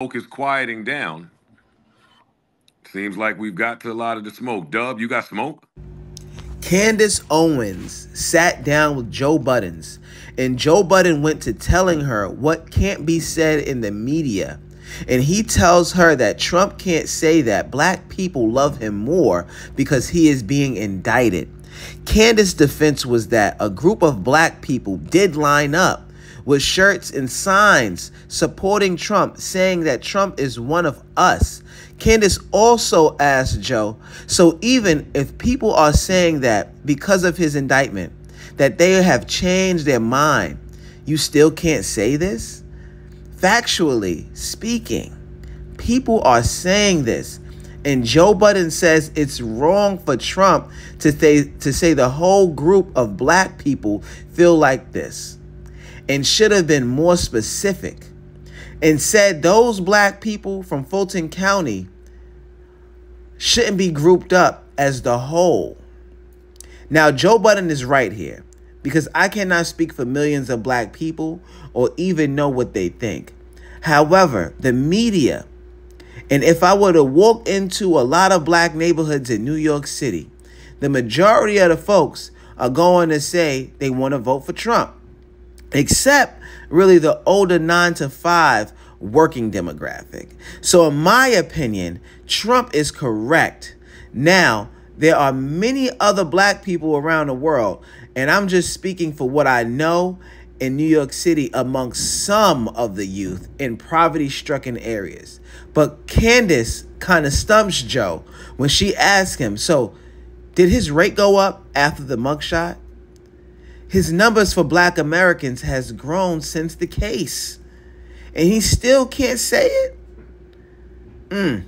smoke is quieting down. Seems like we've got to a lot of the smoke. Dub, you got smoke? Candace Owens sat down with Joe Buddens, and Joe Budden went to telling her what can't be said in the media. And he tells her that Trump can't say that black people love him more because he is being indicted. Candace's defense was that a group of black people did line up with shirts and signs supporting Trump, saying that Trump is one of us. Candace also asked Joe, so even if people are saying that because of his indictment, that they have changed their mind, you still can't say this? Factually speaking, people are saying this. And Joe Budden says it's wrong for Trump to say the whole group of black people feel like this, and should have been more specific and said those black people from Fulton County shouldn't be grouped up as the whole. Now, Joe Budden is right here, because I cannot speak for millions of black people or even know what they think. However, the media, and if I were to walk into a lot of black neighborhoods in New York City, the majority of the folks are going to say they want to vote for Trump, except really the older 9 to 5 working demographic. So in my opinion, Trump is correct. Now, there are many other black people around the world, and I'm just speaking for what I know in New York City amongst some of the youth in poverty-stricken areas. But Candace kind of stumps Joe when she asks him, so did his rate go up after the mugshot? His numbers for black Americans has grown since the case, and he still can't say it?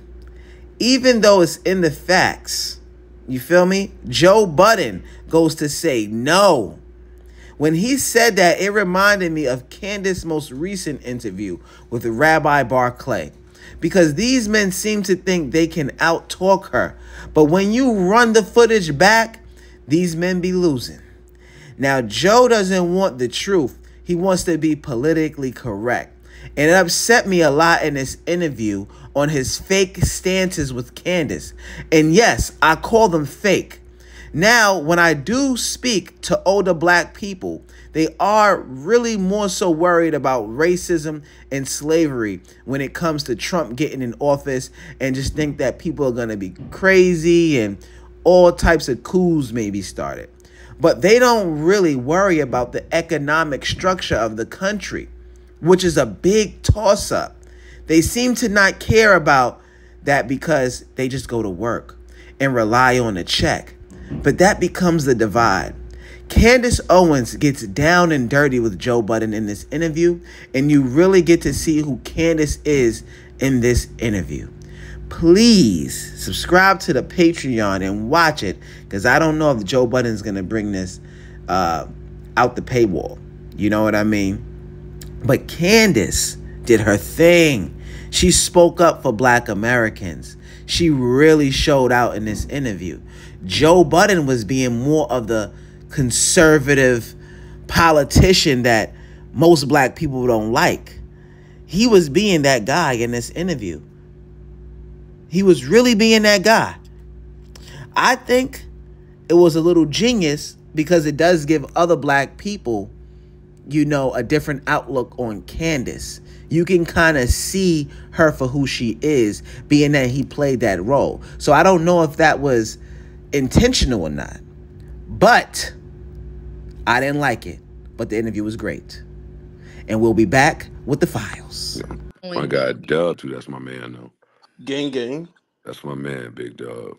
Even though it's in the facts, you feel me? Joe Budden goes to say no. When he said that, it reminded me of Candace's most recent interview with Rabbi Barclay, because these men seem to think they can out-talk her. But when you run the footage back, these men be losing. Now, Joe doesn't want the truth. He wants to be politically correct. And it upset me a lot in this interview on his fake stances with Candace. And yes, I call them fake. Now, when I do speak to older black people, they are really more so worried about racism and slavery when it comes to Trump getting in office, and just think that people are going to be crazy and all types of coups may be started. But they don't really worry about the economic structure of the country, which is a big toss-up. They seem to not care about that because they just go to work and rely on a check. But that becomes the divide. Candace Owens gets down and dirty with Joe Budden in this interview, and you really get to see who Candace is in this interview. Please subscribe to the Patreon and watch it, because I don't know if Joe Budden's going to bring this out the paywall. You know what I mean? But Candace did her thing. She spoke up for black Americans. She really showed out in this interview. Joe Budden was being more of the conservative politician that most black people don't like. He was being that guy in this interview. He was really being that guy. I think it was a little genius, because it does give other black people, you know, a different outlook on Candace. You can kind of see her for who she is, being that he played that role. So I don't know if that was intentional or not, but I didn't like it. But the interview was great. And we'll be back with the files. My guy Dub, too. That's my man, though. Gang, gang. That's my man, Big Dub.